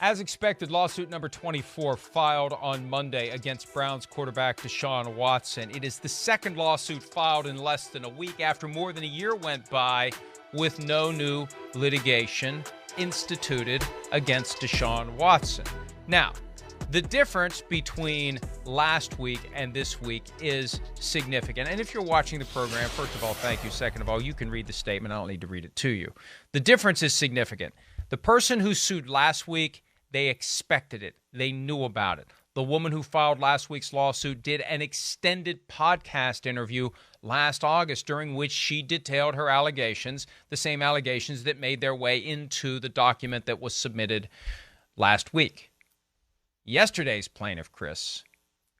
As expected, lawsuit number 24 filed on Monday against Browns quarterback Deshaun Watson. It is the second lawsuit filed in less than a week after more than a year went by with no new litigation instituted against Deshaun Watson. Now, the difference between last week and this week is significant. And if you're watching the program, first of all, thank you. Second of all, you can read the statement. I don't need to read it to you. The difference is significant. The person who sued last week, they expected it. They knew about it. The woman who filed last week's lawsuit did an extended podcast interview last August during which she detailed her allegations, the same allegations that made their way into the document that was submitted last week. Yesterday's plaintiff, Chris,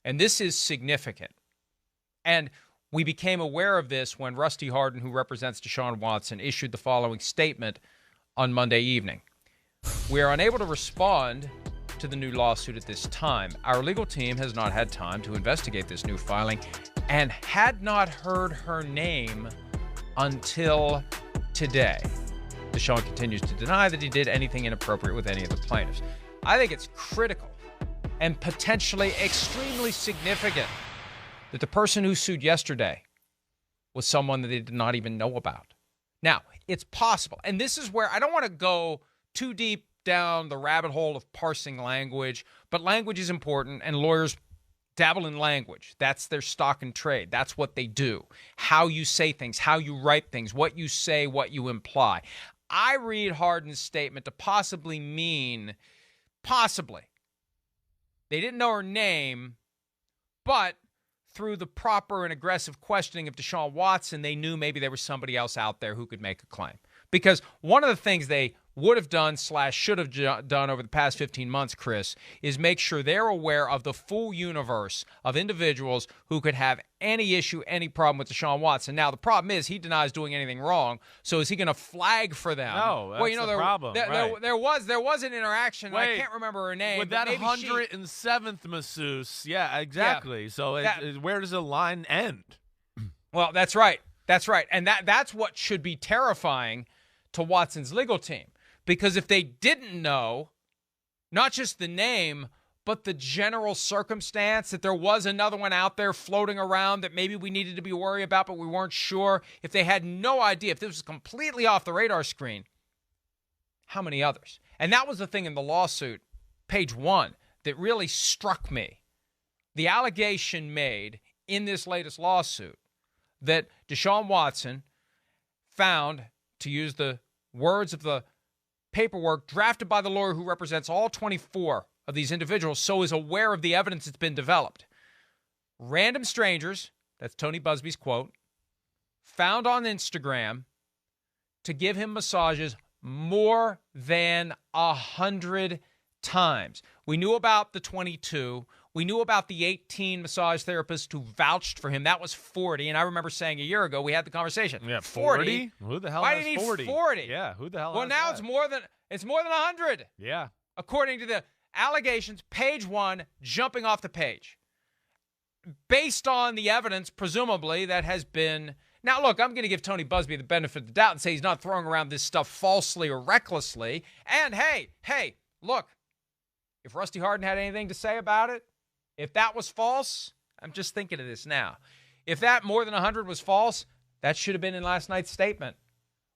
and this is significant, and we became aware of this when Rusty Hardin, who represents Deshaun Watson, issued the following statement on Monday evening. We are unable to respond to the new lawsuit at this time. Our legal team has not had time to investigate this new filing and had not heard her name until today. Deshaun continues to deny that he did anything inappropriate with any of the plaintiffs. I think it's critical and potentially extremely significant that the person who sued yesterday was someone that they did not even know about. Now, it's possible, and this is where I don't want to go too deep down the rabbit hole of parsing language, but language is important, and lawyers dabble in language. That's their stock and trade. That's what they do. How you say things, how you write things, what you say, what you imply. I read Hardin's statement to possibly mean, they didn't know her name, but through the proper and aggressive questioning of Deshaun Watson, they knew maybe there was somebody else out there who could make a claim. Because one of the things they would have done / should have done over the past 15 months, Chris, is make sure they're aware of the full universe of individuals who could have any issue, any problem with Deshaun Watson. Now, the problem is he denies doing anything wrong, so is he going to flag for them? No, that's the problem. There was an interaction. Wait, I can't remember her name. With that 107th masseuse, yeah, exactly. Yeah, so where does the line end? Well, that's right. That's right. And that's what should be terrifying to Watson's legal team. Because if they didn't know, not just the name, but the general circumstance that there was another one out there floating around that maybe we needed to be worried about, but we weren't sure, if they had no idea, if this was completely off the radar screen, how many others? And that was the thing in the lawsuit, page 1, that really struck me. The allegation made in this latest lawsuit that Deshaun Watson found, to use the words of the paperwork drafted by the lawyer who represents all 24 of these individuals, so is aware of the evidence that's been developed. Random strangers, that's Tony Busby's quote, found on Instagram to give him massages more than 100 times. We knew about the 22. We knew about the 18 massage therapists who vouched for him. That was 40. And I remember saying a year ago, we had the conversation. Yeah, 40? Who the hell Why has do you need 40? 40? Yeah, who the hell Well, has now that? it's more than 100. Yeah. According to the allegations, page 1, jumping off the page. Based on the evidence, presumably, that has been... Now, look, I'm going to give Tony Busby the benefit of the doubt and say he's not throwing around this stuff falsely or recklessly. And, hey, look, if Rusty Hardin had anything to say about it, if that was false, I'm just thinking of this now. If that more than 100 was false, that should have been in last night's statement.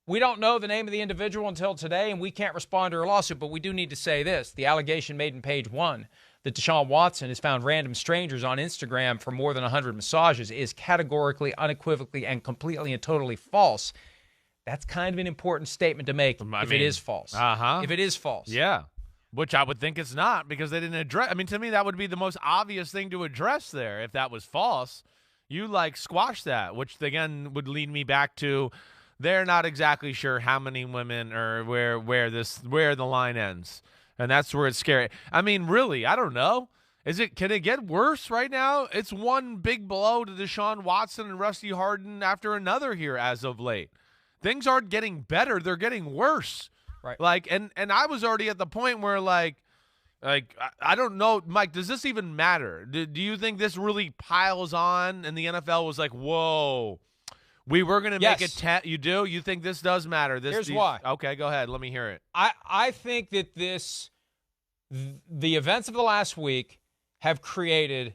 We don't know the name of the individual until today, and we can't respond to her lawsuit, but we do need to say this. The allegation made in page 1 that Deshaun Watson has found random strangers on Instagram for more than 100 massages is categorically, unequivocally, and completely and totally false. That's kind of an important statement to make if it is false. If it is false. Yeah. Which I would think it's not, because they didn't address. I mean, to me, that would be the most obvious thing to address there. If that was false, you squash that, which again would lead me back to they're not exactly sure how many women or where the line ends, and that's where it's scary. I mean, really, I don't know. Can it get worse right now? It's one big blow to Deshaun Watson and Rusty Hardin after another here as of late. Things aren't getting better; they're getting worse. Right. And I was already at the point where I don't know, Mike, does this even matter? Do you think this really piles on and the NFL was like, whoa, we were going to make it you do? You think this does matter? Here's why. Okay, go ahead. Let me hear it. I think that this The events of the last week have created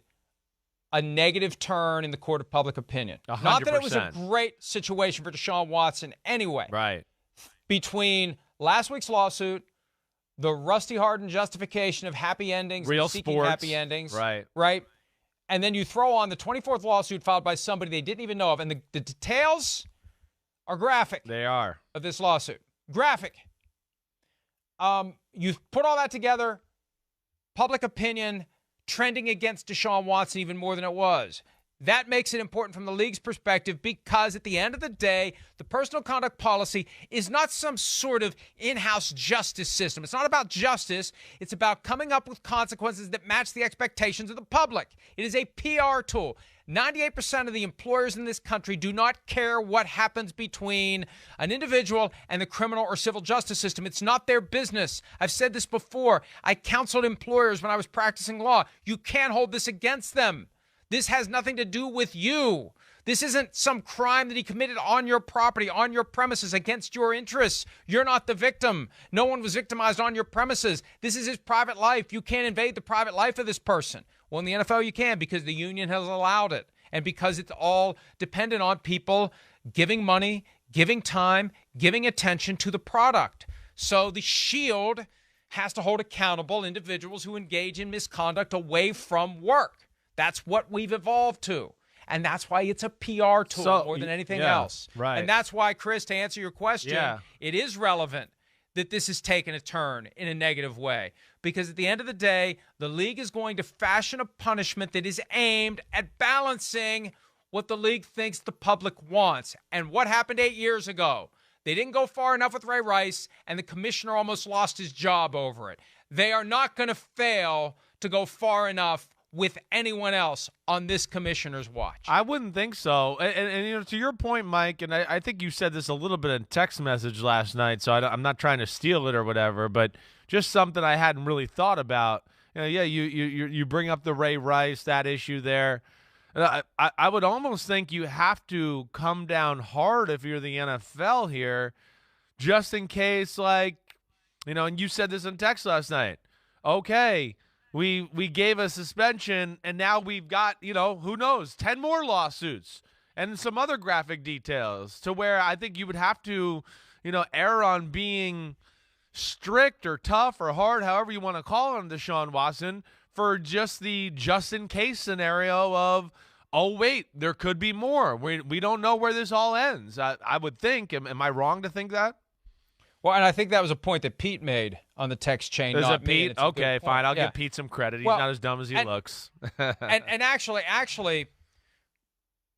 a negative turn in the court of public opinion. 100%. Not that it was a great situation for Deshaun Watson anyway. Right. Between last week's lawsuit, the Rusty Harden justification of happy endings, real seeking sports, happy endings, right, and then you throw on the 24th lawsuit filed by somebody they didn't even know of, and the details are graphic. They are. Of this lawsuit. Graphic. You put all that together, public opinion trending against Deshaun Watson even more than it was. That makes it important from the league's perspective because at the end of the day, the personal conduct policy is not some sort of in-house justice system. It's not about justice. It's about coming up with consequences that match the expectations of the public. It is a PR tool. 98% of the employers in this country do not care what happens between an individual and the criminal or civil justice system. It's not their business. I've said this before. I counseled employers when I was practicing law. You can't hold this against them. This has nothing to do with you. This isn't some crime that he committed on your property, on your premises, against your interests. You're not the victim. No one was victimized on your premises. This is his private life. You can't invade the private life of this person. Well, in the NFL, you can because the union has allowed it and because it's all dependent on people giving money, giving time, giving attention to the product. So the Shield has to hold accountable individuals who engage in misconduct away from work. That's what we've evolved to. And that's why it's a PR tool more than anything else. Right. And that's why, Chris, to answer your question, it is relevant that this has taken a turn in a negative way. Because at the end of the day, the league is going to fashion a punishment that is aimed at balancing what the league thinks the public wants. And what happened 8 years ago? They didn't go far enough with Ray Rice, and the commissioner almost lost his job over it. They are not going to fail to go far enough with anyone else on this commissioner's watch. I wouldn't think so. And you know, to your point, Mike, and I think you said this a little bit in text message last night, so I'm not trying to steal it or whatever, but just something I hadn't really thought about. You know, you bring up the Ray Rice, that issue there. I would almost think you have to come down hard if you're the NFL here, just in case, like, you know, and you said this in text last night. Okay, we gave a suspension, and now we've got, you know, who knows, 10 more lawsuits and some other graphic details to where I think you would have to, you know, err on being strict or tough or hard, however you want to call it, on Deshaun Watson for just the just-in-case scenario of, oh, wait, there could be more. We don't know where this all ends. I would think. Am I wrong to think that? Well, and I think that was a point that Pete made on the text chain. Is not it Pete? me, Okay, fine. I'll give Pete some credit. He's not as dumb as he looks. and actually,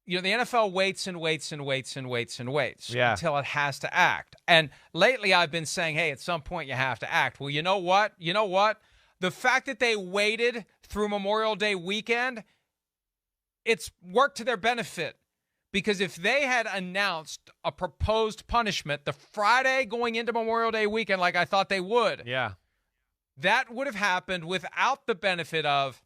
you know, the NFL waits and waits until it has to act. And lately I've been saying, hey, at some point you have to act. Well, you know what? The fact that they waited through Memorial Day weekend, it's worked to their benefit. Because if they had announced a proposed punishment the Friday going into Memorial Day weekend like I thought they would, that would have happened without the benefit of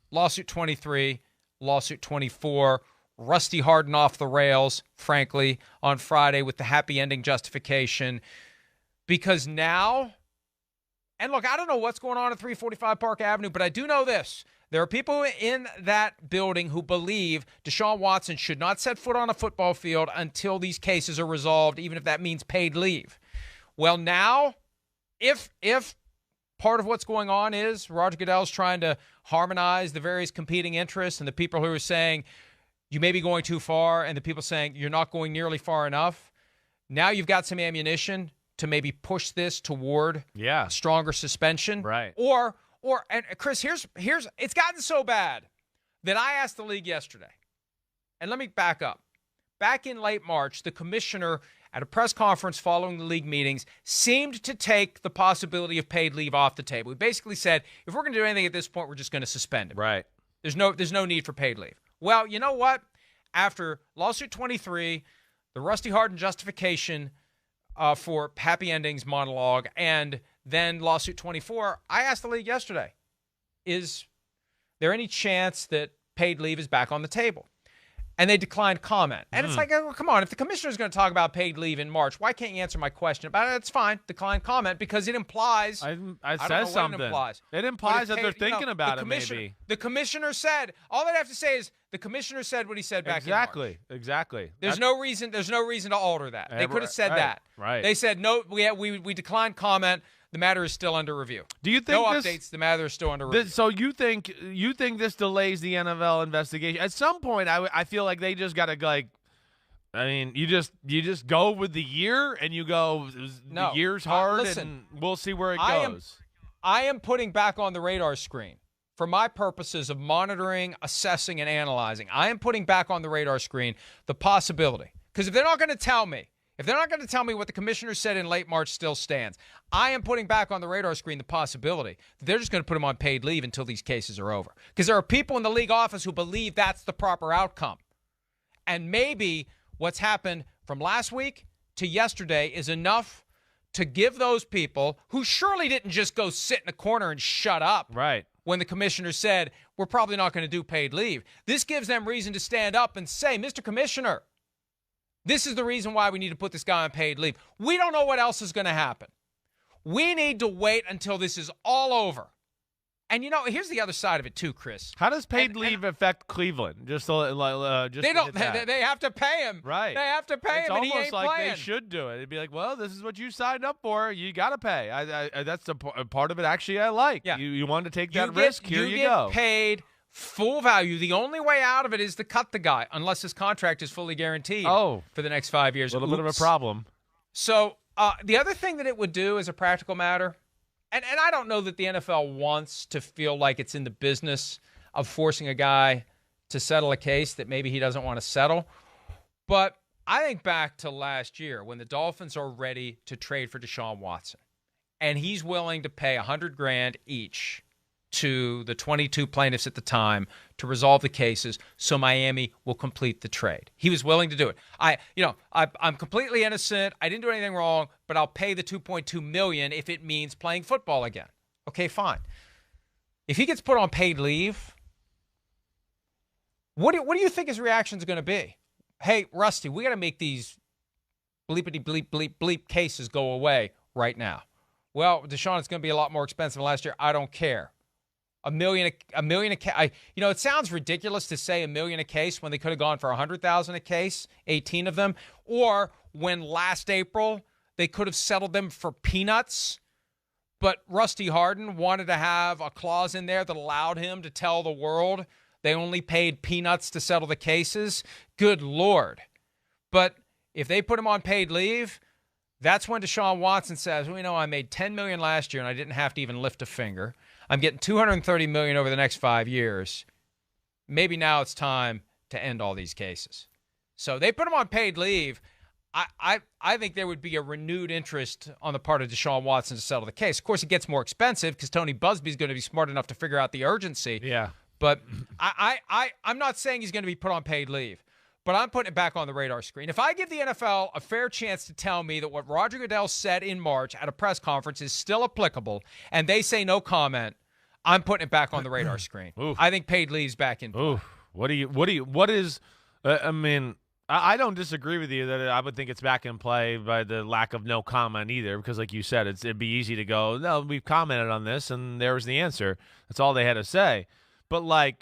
lawsuit 23, lawsuit 24, Rusty Harden off the rails, frankly, on Friday with the happy ending justification. Because now, and look, I don't know what's going on at 345 Park Avenue, but I do know this. There are people in that building who believe Deshaun Watson should not set foot on a football field until these cases are resolved, even if that means paid leave. Well, now, if part of what's going on is Roger Goodell's trying to harmonize the various competing interests and the people who are saying you may be going too far and the people saying you're not going nearly far enough, now you've got some ammunition to maybe push this toward a stronger suspension. Right. Or and Chris, here's it's gotten so bad that I asked the league yesterday, and let me back up. Back in late March, the commissioner at a press conference following the league meetings seemed to take the possibility of paid leave off the table. He basically said, if we're going to do anything at this point, we're just going to suspend him. Right. There's no need for paid leave. Well, you know what? After lawsuit 23, the Rusty Harden justification for happy endings monologue, and then lawsuit 24, I asked the league yesterday, is there any chance that paid leave is back on the table? And they declined comment. And it's like, oh, come on, if the commissioner is going to talk about paid leave in March, why can't you answer my question about it? It's fine, decline comment, because it implies. I I don't know says what something. It implies. It implies that Paid, they're thinking about it, maybe. The commissioner said, all they have to say is, the commissioner said what he said back in March. Exactly. There's no reason to alter that. They could have said that. Right. They said, no, we declined comment. The matter is still under review. Do you think updates? The matter is still under review. So you think this delays the NFL investigation? At some point, I feel like they just got to you just go with the year and you go. The year's hard, and we'll see where it goes. I am putting back on the radar screen for my purposes of monitoring, assessing, and analyzing. I am putting back on the radar screen the possibility, because if they're not going to tell me. If they're not going to tell me what the commissioner said in late March still stands, I am putting back on the radar screen the possibility that they're just going to put him on paid leave until these cases are over. Because there are people in the league office who believe that's the proper outcome. And maybe what's happened from last week to yesterday is enough to give those people who surely didn't just go sit in a corner and shut up. Right. When the commissioner said, we're probably not going to do paid leave. This gives them reason to stand up and say, Mr. Commissioner, this is the reason why we need to put this guy on paid leave. We don't know what else is going to happen. We need to wait until this is all over. And, here's the other side of it, too, Chris. How does paid leave affect Cleveland? They don't. They have to pay him. Right. They have to pay him, and he ain't playing. It's almost like playing. they should do it. It'd be like, well, this is what you signed up for. You got to pay. That's the part of it, actually, I like. Yeah. You wanted to take that risk. Here you go. You get paid full value. The only way out of it is to cut the guy, unless his contract is fully guaranteed for the next 5 years. A little bit of a problem. So the other thing that it would do as a practical matter, and I don't know that the NFL wants to feel like it's in the business of forcing a guy to settle a case that maybe he doesn't want to settle, but I think back to last year when the Dolphins are ready to trade for Deshaun Watson, and he's willing to pay $100,000 each to the 22 plaintiffs at the time to resolve the cases so Miami will complete the trade. He was willing to do it. I'm completely innocent. I didn't do anything wrong, but I'll pay the $2.2 million if it means playing football again. Okay, fine. If he gets put on paid leave, what do you think his reaction is going to be? Hey, Rusty, we got to make these bleepity bleep bleep bleep cases go away right now. Well, Deshaun, it's going to be a lot more expensive than last year. I don't care. $1 million a case. It sounds ridiculous to say $1 million a case when they could have gone for $100,000 a case, 18 of them, or when last April they could have settled them for peanuts. But Rusty Harden wanted to have a clause in there that allowed him to tell the world they only paid peanuts to settle the cases. Good Lord. But if they put him on paid leave, that's when Deshaun Watson says, I made $10 million last year and I didn't have to even lift a finger. I'm getting $230 million over the next 5 years. Maybe now it's time to end all these cases. So they put him on paid leave. I think there would be a renewed interest on the part of Deshaun Watson to settle the case. Of course, it gets more expensive because Tony Busby's going to be smart enough to figure out the urgency. Yeah. But I'm not saying he's going to be put on paid leave. But I'm putting it back on the radar screen. If I give the NFL a fair chance to tell me that what Roger Goodell said in March at a press conference is still applicable, and they say no comment, I'm putting it back on the radar screen. I think paid leave's back in play. I don't disagree with you that I would think it's back in play by the lack of no comment either, because like you said, it'd be easy to go, no, we've commented on this, and there's the answer. That's all they had to say. But wow.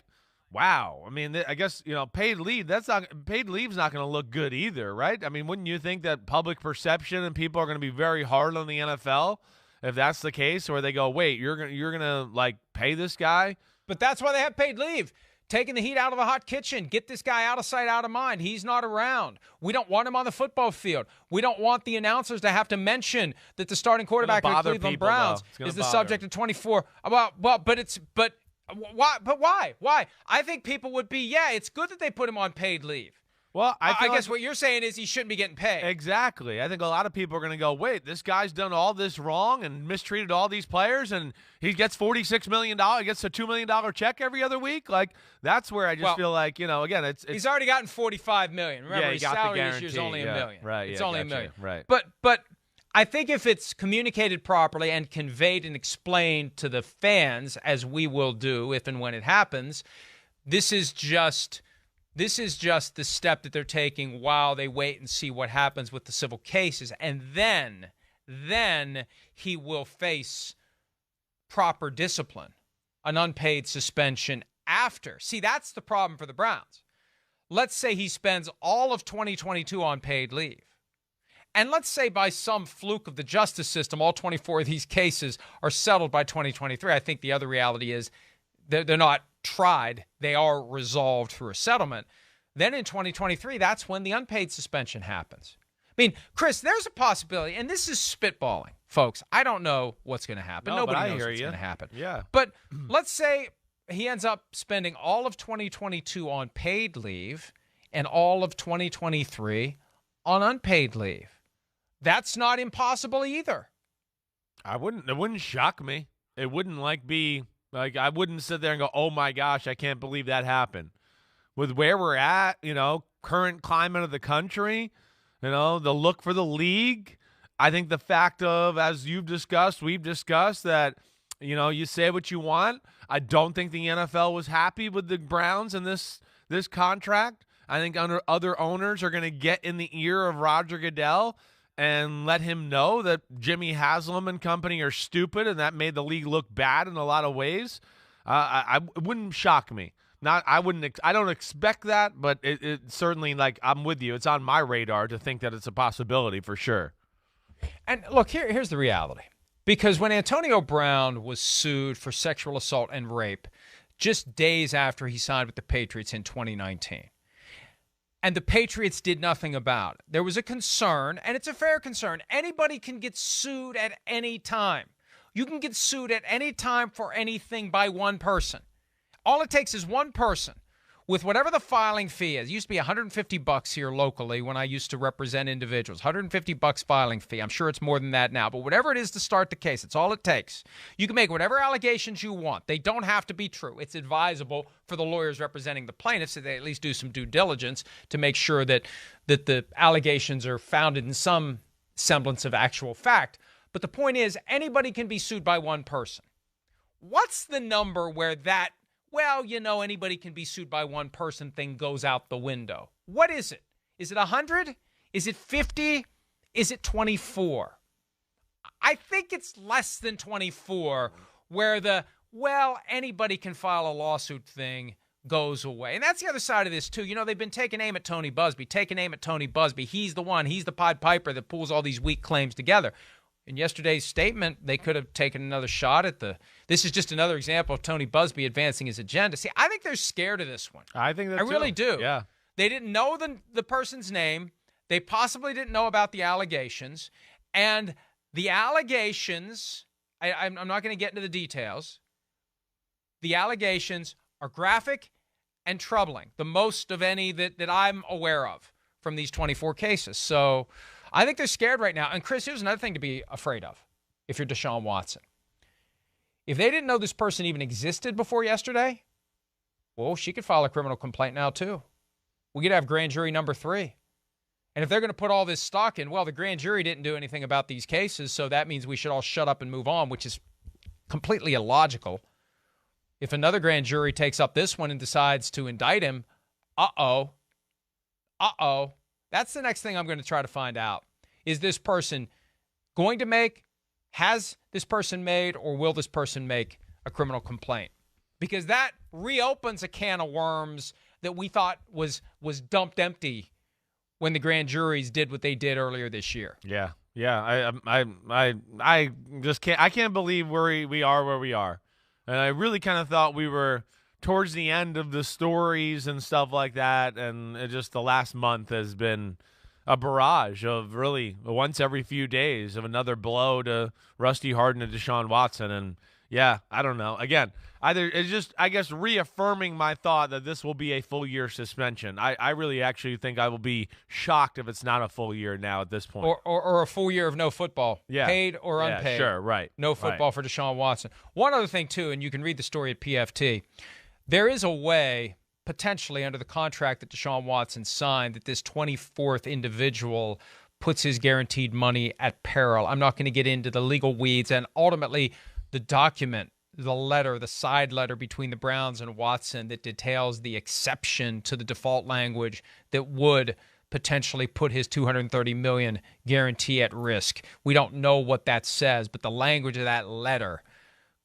I guess, paid leave's not going to look good either, right? Wouldn't you think that public perception and people are going to be very hard on the NFL if that's the case, or they go, wait, you're going to pay this guy? But that's why they have paid leave. Taking the heat out of the hot kitchen. Get this guy out of sight, out of mind. He's not around. We don't want him on the football field. We don't want the announcers to have to mention that the starting quarterback of the Cleveland Browns is the subject of 24. Why? I think people would be, it's good that they put him on paid leave. Well, I guess what you're saying is he shouldn't be getting paid. Exactly. I think a lot of people are going to go, wait, this guy's done all this wrong and mistreated all these players, and he gets $46 million, he gets a $2 million check every other week. That's where I just feel like, again, it's he's already gotten $45 million. Remember, his salary this year is only $1 million. Right. It's only $1 million. Right. But I think if it's communicated properly and conveyed and explained to the fans, as we will do if and when it happens, this is just This is just the step that they're taking while they wait and see what happens with the civil cases. And then he will face proper discipline, an unpaid suspension after. See, that's the problem for the Browns. Let's say he spends all of 2022 on paid leave. And let's say by some fluke of the justice system, all 24 of these cases are settled by 2023. I think the other reality is they're not tried. They are resolved through a settlement. Then in 2023, that's when the unpaid suspension happens. I mean, Chris, there's a possibility, and this is spitballing, folks. I don't know what's going to happen. Nobody knows what's going to happen. Yeah. But let's say he ends up spending all of 2022 on paid leave and all of 2023 on unpaid leave. That's not impossible either. It wouldn't shock me. It wouldn't I wouldn't sit there and go, oh my gosh, I can't believe that happened. With where we're at, current climate of the country, the look for the league, I think the fact of, as we've discussed that, you say what you want. I don't think the NFL was happy with the Browns and this contract. I think other owners are going to get in the ear of Roger Goodell and let him know that Jimmy Haslam and company are stupid, and that made the league look bad in a lot of ways. It wouldn't shock me. I don't expect that, but it certainly, I'm with you. It's on my radar to think that it's a possibility for sure. And look, here's the reality. Because when Antonio Brown was sued for sexual assault and rape just days after he signed with the Patriots in 2019, and the Patriots did nothing about it. There was a concern, and it's a fair concern. Anybody can get sued at any time. You can get sued at any time for anything by one person. All it takes is one person with whatever the filing fee is. It used to be $150 here locally when I used to represent individuals. $150 filing fee. I'm sure it's more than that now. But whatever it is to start the case, it's all it takes. You can make whatever allegations you want. They don't have to be true. It's advisable for the lawyers representing the plaintiffs that they at least do some due diligence to make sure that the allegations are founded in some semblance of actual fact. But the point is, anybody can be sued by one person. What's the number where that, anybody can be sued by one person thing goes out the window? What is it? Is it 100? Is it 50? Is it 24? I think it's less than 24 where anybody can file a lawsuit thing goes away. And that's the other side of this, too. They've been taking aim at Tony Busby. He's the one. He's the Pied Piper that pulls all these weak claims together. In yesterday's statement, they could have taken another shot at this is just another example of Tony Busby advancing his agenda. See, I think they're scared of this one. I think that I really do. Yeah. They didn't know the person's name. They possibly didn't know about the allegations. And the allegations, I'm not going to get into the details. The allegations are graphic and troubling, the most of any that I'm aware of from these 24 cases. So I think they're scared right now. And, Chris, here's another thing to be afraid of if you're Deshaun Watson. If they didn't know this person even existed before yesterday, well, she could file a criminal complaint now, too. We could have grand jury number 3. And if they're going to put all this stock in, the grand jury didn't do anything about these cases, so that means we should all shut up and move on, which is completely illogical. If another grand jury takes up this one and decides to indict him, uh-oh. That's the next thing I'm going to try to find out. Is this person going to has this person made, or will this person make a criminal complaint? Because that reopens a can of worms that we thought was dumped empty when the grand juries did what they did earlier this year. Yeah. I just can't believe where we are. And I really kind of thought we were towards the end of the stories and stuff like that, and just the last month has been a barrage of really once every few days of another blow to Rusty Hardin and Deshaun Watson. And yeah, I don't know. Again, either it's just, I guess, reaffirming my thought that this will be a full year suspension. I really actually think I will be shocked if it's not a full year now at this point. Or a full year of no football, paid or unpaid. Sure, right. No football for Deshaun Watson. One other thing, too, and you can read the story at PFT. There is a way, potentially under the contract that Deshaun Watson signed, that this 24th individual puts his guaranteed money at peril. I'm not going to get into the legal weeds, and ultimately the document the letter, the side letter between the Browns and Watson that details the exception to the default language that would potentially put his $230 million guarantee at risk. We don't know what that says, but the language of that letter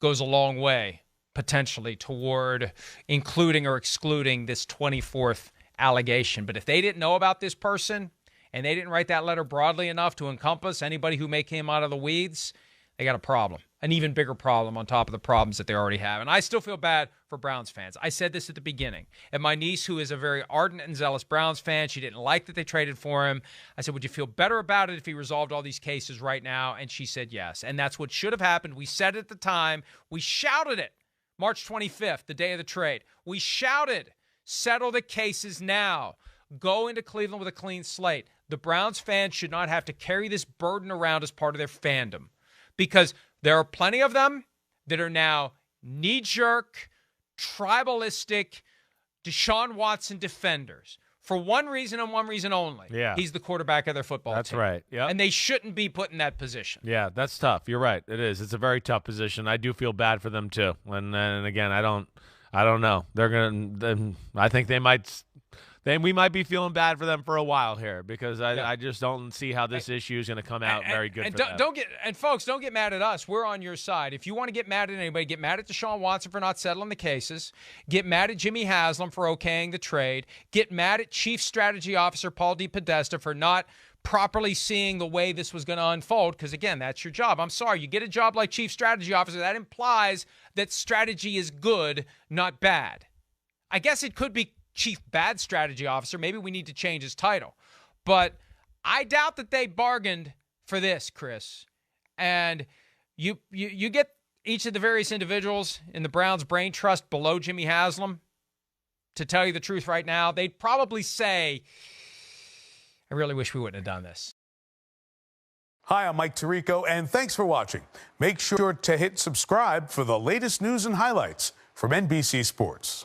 goes a long way, potentially, toward including or excluding this 24th allegation. But if they didn't know about this person and they didn't write that letter broadly enough to encompass anybody who may came out of the weeds, they got a problem, an even bigger problem on top of the problems that they already have. And I still feel bad for Browns fans. I said this at the beginning. And my niece, who is a very ardent and zealous Browns fan, she didn't like that they traded for him. I said, would you feel better about it if he resolved all these cases right now? And she said yes. And that's what should have happened. We said it at the time. We shouted it. March 25th, the day of the trade. We shouted, settle the cases now. Go into Cleveland with a clean slate. The Browns fans should not have to carry this burden around as part of their fandom, because there are plenty of them that are now knee-jerk, tribalistic Deshaun Watson defenders for one reason and one reason only. Yeah. He's the quarterback of their football team. That's right. Yeah. And they shouldn't be put in that position. Yeah, that's tough. You're right. It is. It's a very tough position. I do feel bad for them too. And again, I don't know. They're going to I think they might we might be feeling bad for them for a while here, because I just don't see how this issue is going to come out very good for them. Folks, don't get mad at us. We're on your side. If you want to get mad at anybody, get mad at Deshaun Watson for not settling the cases. Get mad at Jimmy Haslam for okaying the trade. Get mad at Chief Strategy Officer Paul DePodesta for not properly seeing the way this was going to unfold, because, again, that's your job. I'm sorry. You get a job like Chief Strategy Officer, that implies that strategy is good, not bad. I guess it could be Chief Bad Strategy Officer. Maybe we need to change his title. But I doubt that they bargained for this, Chris. And you get each of the various individuals in the Browns brain trust below Jimmy Haslam, to tell you the truth right now, they'd probably say, I really wish we wouldn't have done this. Hi, I'm Mike Tirico, and thanks for watching. Make sure to hit subscribe for the latest news and highlights from NBC Sports.